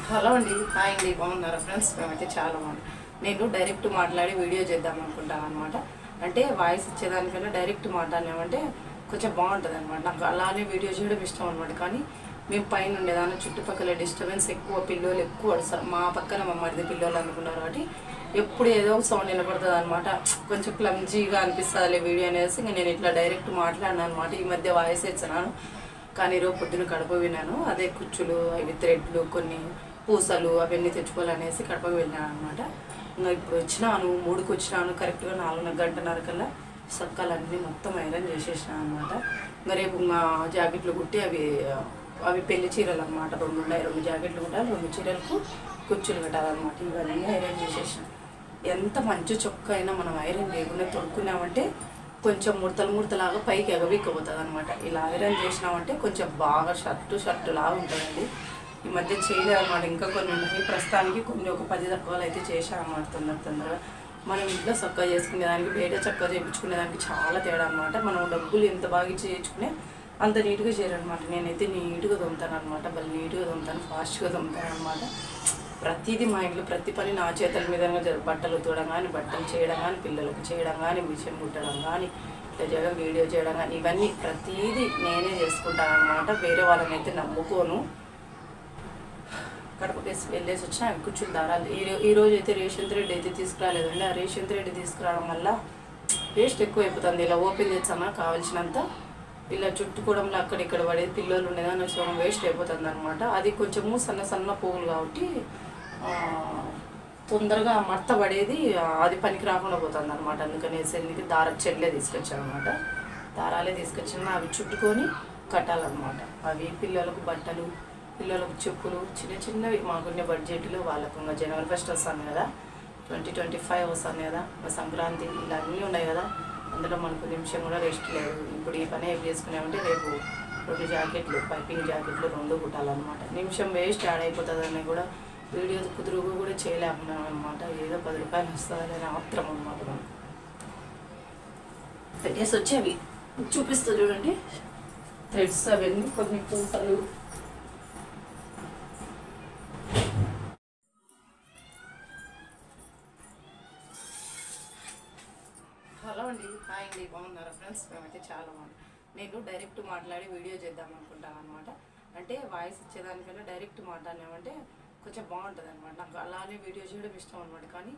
Hello అండి, hi అండి, బాగున్నారా ఫ్రెండ్స్? మేమైతే చాలా బాగున్నాం. నేను డైరెక్ట్ మాట్లాడి వీడియో చేద్దాం అనుకుంటాను అనమాట. అంటే వాయిస్ ఇచ్చేదానికన్నా డైరెక్ట్ మాట్లాడినామంటే కొంచెం బాగుంటుంది అనమాట. నాకు అలానే వీడియో చేయడం ఇష్టం అనమాట. కానీ మేము పైన ఉండేదాన్ని చుట్టుపక్కల డిస్టర్బెన్స్ ఎక్కువ, పిల్లలు ఎక్కువ అడుస్తారు. మా పక్కన మా మరిది పిల్లలు అనుకున్నారు కాబట్టి ఎప్పుడు ఏదో ఒక సౌండ్ వినపడుతుంది అనమాట. కొంచెం క్లమ్జీగా అనిపిస్తుంది వీడియో అనేసి ఇంకా నేను ఇట్లా డైరెక్ట్ మాట్లాడినాను అనమాట. ఈ మధ్య వాయిస్ ఇచ్చినాను కానీ ఈరోజు పొద్దున కడప విన్నాను. అదే కుచ్చులు, ఇవి థ్రెడ్లు, కొన్ని పూసలు అవన్నీ తెచ్చుకోవాలనేసి కడపకు వెళ్ళాను అనమాట. ఇంకా ఇప్పుడు వచ్చినాను, 3కి వచ్చినాను. కరెక్ట్గా 4:30 కల్లా సక్కలన్నీ మొత్తం ఐరన్ చేసేసినాను అనమాట. ఇంకా రేపు ఇంకా జాకెట్లు కుట్టి అవి పెళ్లి చీరలు అనమాట. 2 ఉన్నాయి, 2 జాకెట్లు కుట్టాలి, 2 చీరలకు కుచ్చులు కట్టాలన్నమాట. ఇవన్నీ ఐరన్ చేసేసినాను. ఎంత మంచి చొక్క అయినా మనం ఐరన్ లేకుండా తొడుక్కున్నామంటే కొంచెం ముడతలాగా పైకి ఎగవిక్కపోతుంది అనమాట. ఇలా ఐరన్ చేసినామంటే కొంచెం బాగా షర్టు లాగా ఉంటుందండి. ఈ మధ్య చేయలేదు అనమాట. ఇంకా కొన్ని ఉన్నాయి, ప్రస్తుతానికి కొన్ని ఒక 10 తక్కువలు అయితే చేశాను అనమాట. తొందరగా మనం ఇంట్లో చక్కగా చేసుకునేదానికి బయట చక్కగా చేయించుకునేదానికి చాలా తేడా అనమాట. మనం డబ్బులు ఎంత బాగా చేయించుకునే అంత నీట్గా చేయరనమాట. నేనైతే నీట్గా తోముతాను అనమాట. మళ్ళీ నీట్గా తోముతాను, ఫాస్ట్గా తోముతాను అనమాట. ప్రతిదీ మా ఇంట్లో ప్రతి పని నా చేతుల మీదనే బట్టలు ఉతకడం కానీ, బట్టలు చేయడం కానీ, పిల్లలకు చేయడం కానీ, మిషన్ కుట్టడం కానీ, ఇట్లా చేయడం, వీడియో చేయడం కానీ, ఇవన్నీ ప్రతిదీ నేనే చేసుకుంటాను అనమాట. వేరే వాళ్ళని అయితే నమ్ముకోను. కడపకేసి వెళ్ళేసి వచ్చిన కూర్చుని దారాలు ఈరోజు అయితే రేషన్ థ్రెడ్ అయితే తీసుకురాలేదండి. ఆ రేషన్ థ్రెడ్ తీసుకురావడం వల్ల వేస్ట్ ఎక్కువ అయిపోతుంది. ఇలా ఓపెన్ చేసామా కావాల్సినంత ఇలా చుట్టుకోవడంలో అక్కడిక్కడ పడేది పిల్లలు ఉండేదాన్ని వచ్చి వేస్ట్ అయిపోతుంది అనమాట. అది కొంచెము సన్న పువ్వులు కాబట్టి తొందరగా మడత పడేది, అది పనికి రాకుండా పోతుంది అనమాట. అందుకనేసి చెట్లే తీసుకొచ్చాను అనమాట. దారాలే తీసుకొచ్చాను. అవి చుట్టుకొని కట్టాలన్నమాట. అవి పిల్లలకు బట్టలు, పిల్లలకు చెప్పులు, చిన్నవి మాకున్న బడ్జెట్లో వాళ్ళకు ఇంకా జనవరి 1 వస్తాను కదా, 2025 వస్తాను కదా, సంక్రాంతి ఇలా అన్నీ ఉన్నాయి కదా. అందులో మనకు నిమిషం కూడా రెస్ట్ లేదు. ఇప్పుడు ఈ పని ఏం చేసుకున్నామంటే రేపు 2 జాకెట్లు, పైపింగ్ జాకెట్లు 2 కుట్టాలన్నమాట. నిమిషం వేస్ట్ యాడ్ అయిపోతుందని కూడా వీడియో కుదురుగు కూడా చేయలేకున్నాం అనమాట. ఏదో 10 రూపాయలు వస్తుందని మాత్రం అనమాట. మనం పెట్టేసి వచ్చి అవి చూపిస్తూ చూడండి. థ్రెడ్స్ అవన్నీ, కొన్ని పూసలు. హలో అండి, హాయ్ అండి, బాగున్నారా ఫ్రెండ్స్? మేమైతే చాలా బాగున్నాం. నేను డైరెక్ట్ మాట్లాడి వీడియో చేద్దాం అనుకుంటాను అనమాట. అంటే వాయిస్ ఇచ్చేదానికన్నా డైరెక్ట్ మాట్లాడినామంటే కొంచెం బాగుంటుంది అనమాట. నాకు అలానే వీడియో చేయడం ఇష్టం అనమాట. కానీ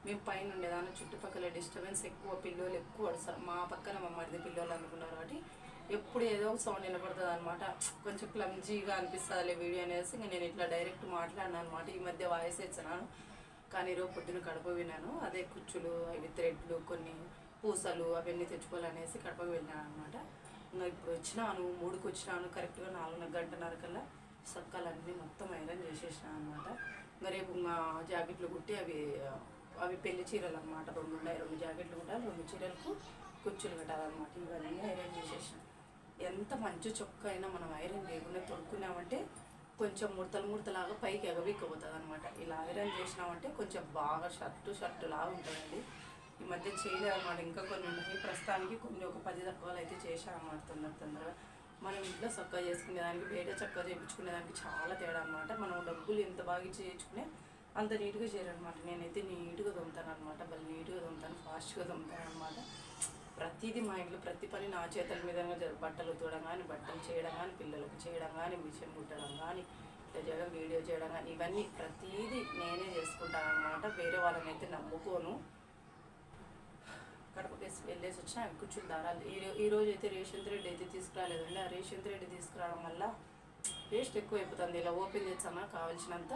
మేము పైన ఉండేదాన్ని చుట్టుపక్కల డిస్టర్బెన్స్ ఎక్కువ, పిల్లలు ఎక్కువ అడుస్తారు. మా పక్కన మా మరిది పిల్లలు అనుకున్నారు కాబట్టి ఎప్పుడు ఏదో ఒక సౌండ్ వినపడుతుంది అనమాట. కొంచెం క్లమ్జీగా అనిపిస్తుంది వీడియో అనేసి ఇంకా నేను ఇట్లా డైరెక్ట్ మాట్లాడినాను అనమాట. ఈ మధ్య వాయిస్ ఇచ్చినాను కానీ ఈరోజు పొద్దున కడప విన్నాను. అదే కుచ్చులు, ఇవి థ్రెడ్లు, కొన్ని పూసలు అవన్నీ తెచ్చుకోవాలనేసి కడపకు వెళ్ళాను అనమాట. ఇంకా ఇప్పుడు వచ్చినాను, 3కి వచ్చినాను. కరెక్ట్గా 4:30 కల్లా సక్కలన్నీ మొత్తం ఐరన్ చేసేసినాను అనమాట. ఇంకా రేపు ఇంకా జాకెట్లు కుట్టి అవి పెళ్లి చీరలు అనమాట. 2 ఉన్నాయి, 2 జాకెట్లు కుట్టాలి, 2 చీరలకు కుచ్చులు కట్టాలన్నమాట. ఇవన్నీ ఐరన్ చేసేసినాను. ఎంత మంచి చొక్క అయినా మనం ఐరన్ లేకుండా తొడుక్కున్నామంటే కొంచెం ముడతలాగా పైకి ఎగవిక్కపోతుంది అనమాట. ఇలా ఐరన్ చేసినామంటే కొంచెం బాగా షర్టు లాగా ఉంటుందండి. ఈ మధ్య చేయలేదు అనమాట. ఇంకా కొన్ని ఉన్నాయి, ప్రస్తుతానికి కొన్ని ఒక 10 తక్కువలు అయితే చేశాను అనమాట. తొందరగా మనం ఇంట్లో చక్కగా చేసుకునేదానికి బయట చక్కగా చేయించుకునేదానికి చాలా తేడా అనమాట. మనం డబ్బులు ఎంత బాగా చేయించుకునే అంత నీట్గా చేయరనమాట. నేనైతే నీట్గా తోముతాను అనమాట. మళ్ళీ నీట్గా తోముతాను, ఫాస్ట్గా తోముతాను అనమాట. ప్రతిదీ మా ఇంట్లో ప్రతి పని నా చేతుల మీదనే బట్టలు ఉతకడం కానీ, బట్టలు చేయడం కానీ, పిల్లలకు చేయడం కానీ, మిషన్ కుట్టడం కానీ, ఇట్లా చేయడం, వీడియో చేయడం కానీ, ఇవన్నీ ప్రతిదీ నేనే చేసుకుంటాను అనమాట. వేరే వాళ్ళని అయితే నమ్ముకోను. కడపకేసి వెళ్ళేసి వచ్చిన కూర్చుని దారాలు ఈరోజు అయితే రేషన్ థ్రెడ్ అయితే తీసుకురాలేదండి. ఆ రేషన్ థ్రెడ్ తీసుకురావడం వల్ల వేస్ట్ ఎక్కువ అయిపోతుంది. ఇలా ఓపెన్ చేసామా కావాల్సినంత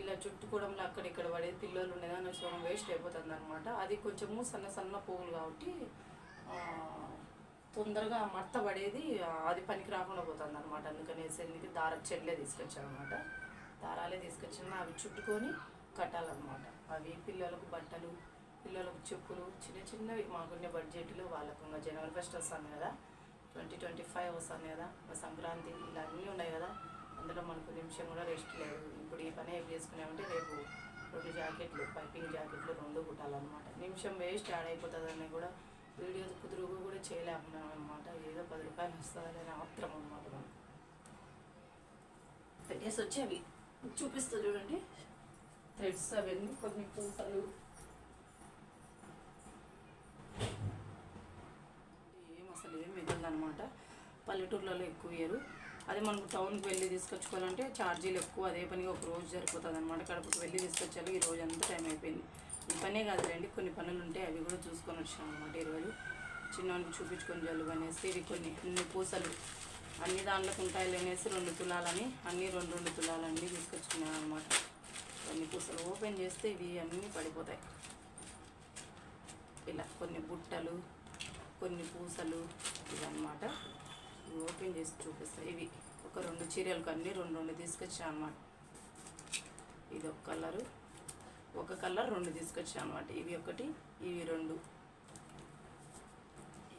ఇలా చుట్టుకోవడంలో అక్కడిక్కడ పడేది పిల్లలు ఉండేదాన్ని వచ్చి వేస్ట్ అయిపోతుంది అనమాట. అది కొంచెము సన్న పువ్వులు కాబట్టి తొందరగా మడత పడేది, అది పనికి రాకుండా పోతుంది అనమాట. అందుకనేసి చెట్లే తీసుకొచ్చాను అనమాట. దారాలే తీసుకొచ్చాను. అవి చుట్టుకొని కట్టాలన్నమాట. అవి పిల్లలకు బట్టలు, పిల్లలకు చెప్పులు, చిన్నవి మాకున్న బడ్జెట్లో వాళ్ళకు ఇంకా జనవరి 1 వస్తాను కదా, 2025 వస్తాను కదా, సంక్రాంతి ఇలా అన్నీ ఉన్నాయి కదా. అందులో మనకు నిమిషం కూడా రెస్ట్ లేదు. ఇప్పుడు ఈ పని ఏం చేసుకున్నామంటే రేపు 2 జాకెట్లు, పైపింగ్ జాకెట్లు 2 కుట్టాలన్నమాట. నిమిషం వేస్ట్ యాడ్ అయిపోతుందని కూడా వీడియో కుదురుగు కూడా చేయలేకున్నాం అనమాట. ఏదో 10 రూపాయలు వస్తుందని మాత్రం అనమాట. మనం పెట్టేసి వచ్చి అవి చూపిస్తా చూడండి. థ్రెడ్స్ అవన్నీ కొన్ని పూసలు అసలు ఏం మిగలదనమాట. పల్లెటూర్లలో ఎక్కువ వేయరు. అదే మనకు టౌన్కి వెళ్ళి తీసుకొచ్చుకోవాలంటే ఛార్జీలు ఎక్కువ. అదే పనిగా ఒక రోజు సరిపోతుంది అనమాట. కడపకి వెళ్ళి తీసుకొచ్చాలి. ఈ రోజు అంతా టైం అయిపోయింది. ఈ పనే కాదులేండి, కొన్ని పనులు ఉంటాయి, అవి కూడా చూసుకొని వచ్చాను అనమాట. ఈరోజు చిన్నవానికి చూపించుకొని జలుబు అనేసి ఇది కొన్ని పూసలు అన్ని దాంట్లోకి ఉంటాయి అనేసి 2 తులాలని అన్నీ 2 తులాలన్నీ తీసుకొచ్చుకున్నాను అనమాట. కొన్ని పూసలు ఓపెన్ చేస్తే ఇవి అన్నీ పడిపోతాయి. ఇలా కొన్ని బుట్టలు, కొన్ని పూసలు ఇవన్నమాట. ఇవి ఓపెన్ చేసి చూపిస్తాయి. ఇవి ఒక 2 చీరలకు అన్నీ 2 తీసుకొచ్చాను అనమాట. ఇది ఒక కలరు, ఒక కలర్ 2 తీసుకొచ్చాను అనమాట. ఇవి ఒకటి, ఇవి 2,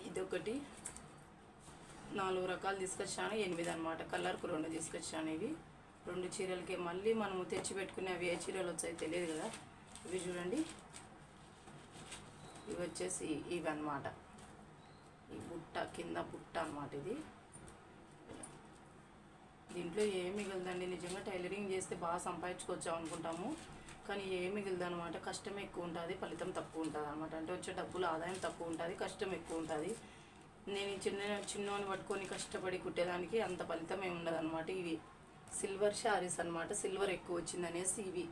ఇదొకటి, 4 రకాలు తీసుకొచ్చాను. 8 అనమాట. కలర్కు 2 తీసుకొచ్చాను. ఇవి 2 చీరలకి. మళ్ళీ మనము తెచ్చి పెట్టుకునే అవి ఏ చీరలు వచ్చాయో తెలియదు కదా. ఇవి చూడండి, ఇవి వచ్చేసి ఇవి అన్నమాట. ఈ బుట్ట కింద బుట్ట అనమాట. ఇది దీంట్లో ఏం మిగలదండి. నిజంగా టైలరింగ్ చేస్తే బాగా సంపాదించుకోవచ్చాం అనుకుంటాము, కానీ ఏం మిగిలదు అనమాట. కష్టం ఎక్కువ ఉంటుంది, ఫలితం తక్కువ ఉంటుంది అనమాట. అంటే వచ్చే డబ్బులు ఆదాయం తక్కువ ఉంటుంది, కష్టం ఎక్కువ ఉంటుంది. నేను చిన్నోని పట్టుకొని కష్టపడి కుట్టేదానికి అంత ఫలితం ఏమి ఉండదు అనమాట. ఇవి సిల్వర్ శారీస్ అనమాట. సిల్వర్ ఎక్కువ వచ్చిందనేసి ఇవి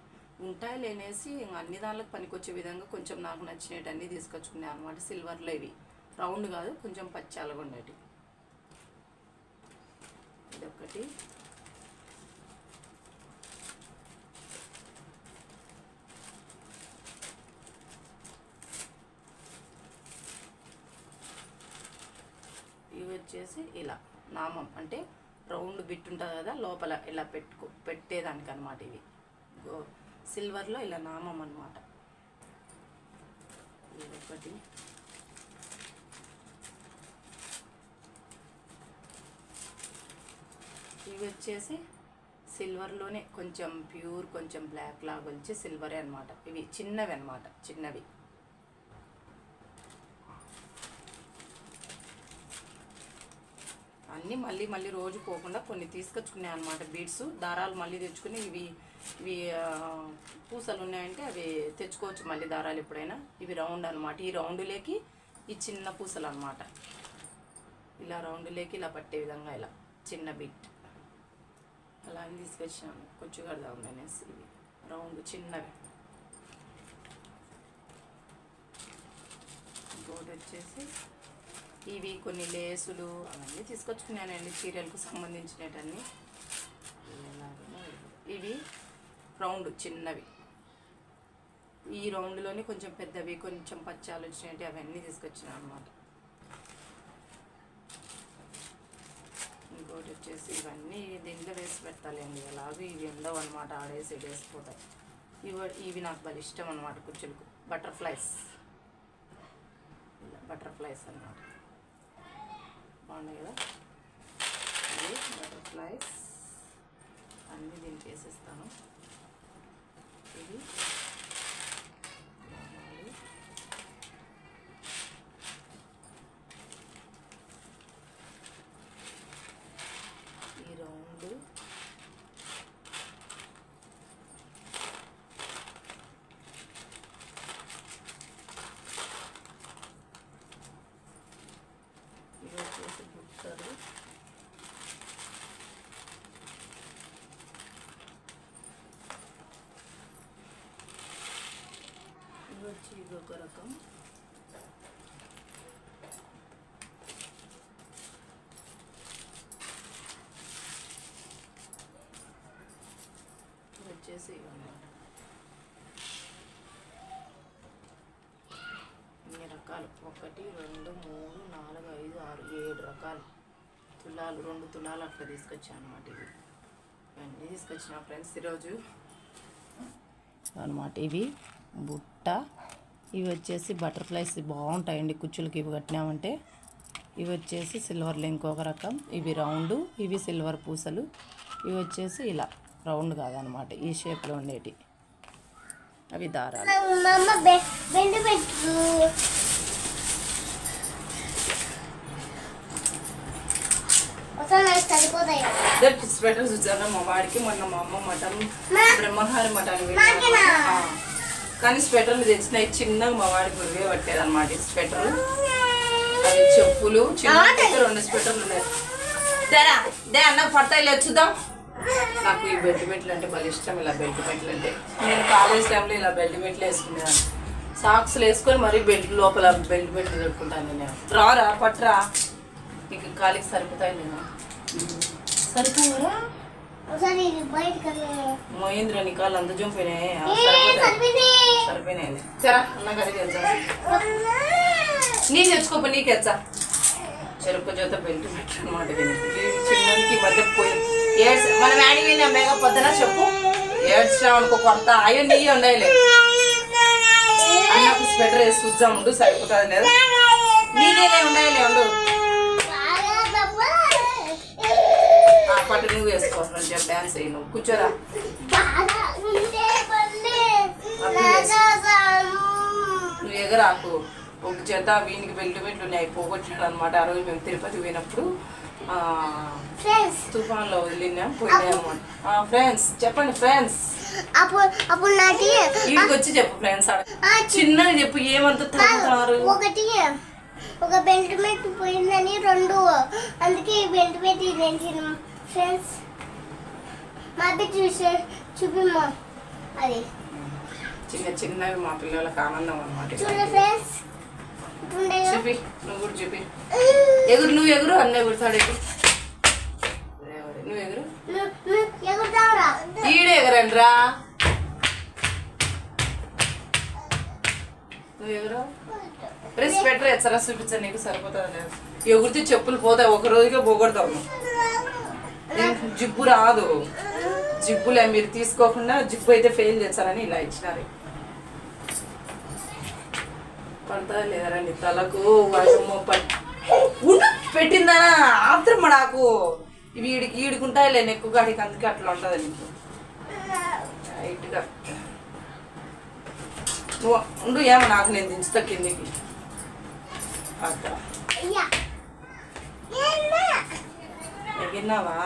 ఉంటాయి లేనేసి అన్ని దానిలకు పనికొచ్చే విధంగా కొంచెం నాకు నచ్చినట్టు అన్నీ తీసుకొచ్చుకున్నాను అనమాట. సిల్వర్లో ఇవి రౌండ్ కాదు, కొంచెం పచ్చాలుగా ఉండేవి. ఇదొకటి, ఇవి వచ్చేసి ఇలా నామం అంటే రౌండ్ బిట్ ఉంటుంది కదా, లోపల ఇలా పెట్టేదానికి అనమాట. ఇవి సిల్వర్లో ఇలా నామం అన్నమాట. ఇదొకటి, ఇవి వచ్చేసి సిల్వర్లోనే కొంచెం ప్యూర్, కొంచెం బ్లాక్ లాగా వచ్చి సిల్వరే అనమాట. ఇవి చిన్నవి అనమాట, చిన్నవి. అన్నీ మళ్ళీ రోజు పోకుండా కొన్ని తీసుకొచ్చుకున్నాయి అనమాట. బీడ్స్, దారాలు మళ్ళీ తెచ్చుకుని ఇవి పూసలు ఉన్నాయంటే అవి తెచ్చుకోవచ్చు మళ్ళీ దారాలు ఎప్పుడైనా. ఇవి రౌండ్ అనమాట. ఈ రౌండ్లోకి ఈ చిన్న పూసలు అనమాట. ఇలా రౌండ్లోకి ఇలా పట్టే విధంగా ఇలా చిన్న బిట్ అలా అని తీసుకొచ్చాను. కొంచెం కడదాం అనేసి ఇవి రౌండ్ చిన్నవి. ఇంకోటి వచ్చేసి ఇవి కొన్ని లేసులు అవన్నీ తీసుకొచ్చుకున్నానండి, చీరలకు సంబంధించినవన్నీ. ఇవి రౌండ్ చిన్నవి. ఈ రౌండ్లోనే కొంచెం పెద్దవి, కొంచెం పచ్చాలు వచ్చినవి అవన్నీ తీసుకొచ్చినా అనమాట. ఇంకోటి వచ్చేసి ఇవన్నీ దీంట్లో వేసి పెట్టాలండి. అలాగే ఇవి ఉండవు అనమాట, ఆడేసి వేసిపోతాయి. ఇవి నాకు బాగా ఇష్టం అనమాట. కుచ్చులకు బటర్ఫ్లైస్, బటర్ఫ్లైస్ అన్నమాట. బాగున్నాయి కదా. ఇది బటర్ఫ్లైస్ అన్నీ దీనికి వేసేస్తాను. ఇది ఈ రౌండ్, ఇవి వచ్చేసి బుట్టలు, ఇవి వచ్చి ఇది ఒక రకం. వచ్చేసి ఇవన్నమాట. ఇన్ని రకాలు 1 2 3 4 5 6 7 రకాలు తులాలు, 2 తులాలు అట్లా తీసుకొచ్చాను అనమాట. ఇవన్నీ తీసుకొచ్చిన ఫ్రెండ్స్ ఈరోజు అనమాట. ఇవి బుట్ట, ఇవి వచ్చేసి బటర్ఫ్లైస్ బాగుంటాయండి కుచ్చులకి. ఇవి కట్టినామంటే ఇవి వచ్చేసి సిల్వర్లో ఇంకొక రకం. ఇవి రౌండ్, ఇవి సిల్వర్ పూసలు. ఇవి వచ్చేసి ఇలా రౌండ్ కాదనమాట, ఈ షేప్లో ఉండేటి. అవి దారాలు. స్వెటర్ చూసాను మా వాడికి. మొన్న మా అమ్మ మటన్ బ్రహ్మహారి మటన్ కానీ స్వెటర్లు తెచ్చినాయి చిన్నగా మా వాడికి గురివే పట్టేది అనమాట. ఈ స్వెటర్ అవి చెప్పులు చిన్న 2 స్వెటర్లు ఉన్నాయి. దే అన్న పడతాయి లేదు చూద్దాం. నాకు ఈ బెల్ట్ మెట్లు అంటే బాగా ఇష్టం. ఇలా బెల్ట్ మెట్లు అంటే నేను కాలేజ్ టైంలో ఇలా బెల్ట్ మెట్లు వేసుకునేదాన్ని. సాక్స్లు వేసుకొని మరీ బెల్ట్ లోపల బెల్ట్ మెట్లు పెట్టుకుంటాను నేను. రారా పట్రా నీకు కాలికి సరిపోతాయి. నేను సరిపోరా మహేంద్ర నీ కాళ్ళు అంత జంపోయినాయి. సరిపోయినాయి సరే అన్న కది తెలుసా నీకు తెచ్చుకోపో నీకెచ్చా చెరుకు జోత బెల్ట్ మెట్లు అనమాట. చిన్నకి మధ్య పోయి మన వ్యాడి పోయినా మేఘ పొద్దున చెప్పు ఏడ్చినాం అనుకో కొత్త అయ్యో నీ ఉండలే అన్నకు స్వెటర్ వేసి చూద్దాం ఉండు సరిపోతుంది లేదా నీదేలే ఉండలే ఉండు పట్టు నువ్వు వేసుకోవచ్చు చెప్పి డాన్స్ అయ్యి నువ్వు కూర్చోరా. నువ్వు ఎగరాకు ఒక చేత వీనికి బెల్ట్ మెట్లు ఉన్నాయి పోగొట్టినాడు అనమాట. ఆ రోజు మేము తిరుపతి పోయినప్పుడు తుఫాన్లో వదిలినా పోయినాయి అనమాట. ఫ్రెండ్స్ చెప్పండి ఫ్రెండ్స్ వీడికి వచ్చి చెప్పు ఫ్రెండ్స్ చిన్నగా చెప్పు ఏమంత తగ్గుతున్నారు. ఒక బెల్ట్ మెట్ పోయిందని 2 అందుకే బెల్ట్ మెట్ తెచ్చిన ఫ్రెండ్స్ మా చూపిమ్మా అది చిన్నవి మా పిల్లలకు ఆనందం అనమాట. చూపి నువ్వు కూడా చూపి ఎగురు నువ్వు ఎగురు అన్న ఎగురుతాడు. నువ్వు ఎగురు ఈడే ఎగరండి రా నువ్వు ఎగురు. స్వెటర్ ఎచ్చరా చూపించా నీకు సరిపోతుంది లేదు. ఎగురితే చెప్పులు పోతాయి ఒక రోజుకే పోగొడతావు. జిబ్బు రాదు. జిబ్బులే మీరు తీసుకోకుండా జిబ్బు అయితే ఫెయిల్ చేస్తారని ఇలా ఇచ్చినారు. పడతా లేదండి తలకు పెట్టిందా ఆత్రం నాకు వీడికి ఈడుకుంటాయి లేని ఎక్కువ గాడికి అందుకే అట్లా ఉంటుంది నీకు రైట్గా నువ్వు ఉండు. ఏమో నాకు నేను దించుతా కిందికి అట్లా ఎగిరినావా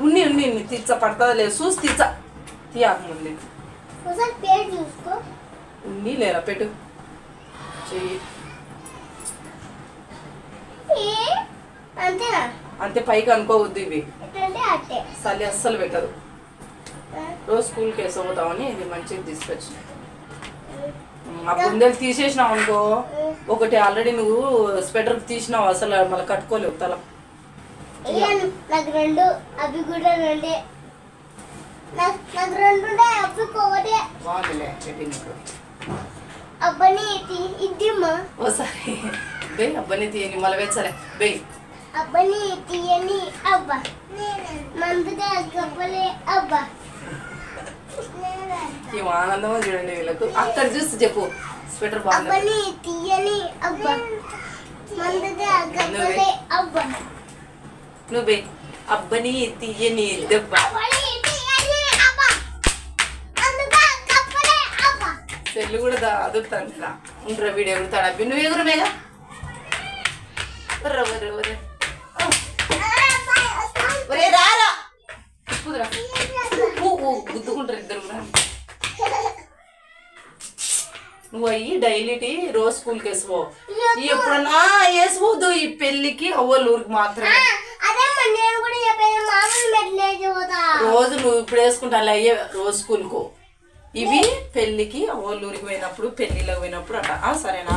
ఉన్ని ఉన్ని తీర్చ పడుతుందా లేదు చూసి తీర్చ తీయాక ముందు ఉన్ని లేరా పెట్టు చెయ్యి అంతే పైకి అనుకోవద్దు. ఇవి చలి అస్సలు పెట్టదు. రోజు స్కూల్కి వేసుకోతామని ఇది మంచిగా తీసుకొచ్చి ఆ బుందెలు తీసేసినావు అనుకో ఒకటి ఆల్రెడీ నువ్వు స్వెటర్ తీసినావు అసలు మళ్ళీ కట్టుకోలేవు తల. నాకు 2 అవి కూడా 2 నాకు 2 అవి ఒకటే బాగుందిలే అబ్బని ఇద్దిమ్మా ఓసారి బే అబ్బని తీయని మళ్ళీ వేసలే బే అబ్బని తీయని అబ్బా మందుగా గబ్బలే అబ్బా ఈ ఆనందమో చూడండి వీళ్ళకు. అక్కడ చూసి చెప్పు స్వెటర్ బాగుంది. అబ్బని తీయని అబ్బా మందుగా గబ్బలే అబ్బా నువ్వే అబ్బని తీయని దెబ్బ సెల్లు కూడా అదురుతాను ఇలా ఉంటారా వీడు ఎగురుతాడు. అబ్బి నువ్వు ఎగురు మేఘ రారా గుద్దుకుంటారు ఇద్దరు కూడా. నువ్వు అయ్యి డైలీ రోజు స్కూల్కి వేసుకో. ఎప్పుడన్నా వేసుకోవద్దు ఈ పెళ్ళికి అవ్వలు ఊరికి మాత్రమే. రోజు నువ్వు ఇప్పుడు వేసుకుంటా అయ్యే రోజు స్కూల్కు. ఇవి పెళ్ళికి అవ్వలు ఊరికి పోయినప్పుడు పెళ్ళిళ్ళకి పోయినప్పుడు అట్లా సరేనా.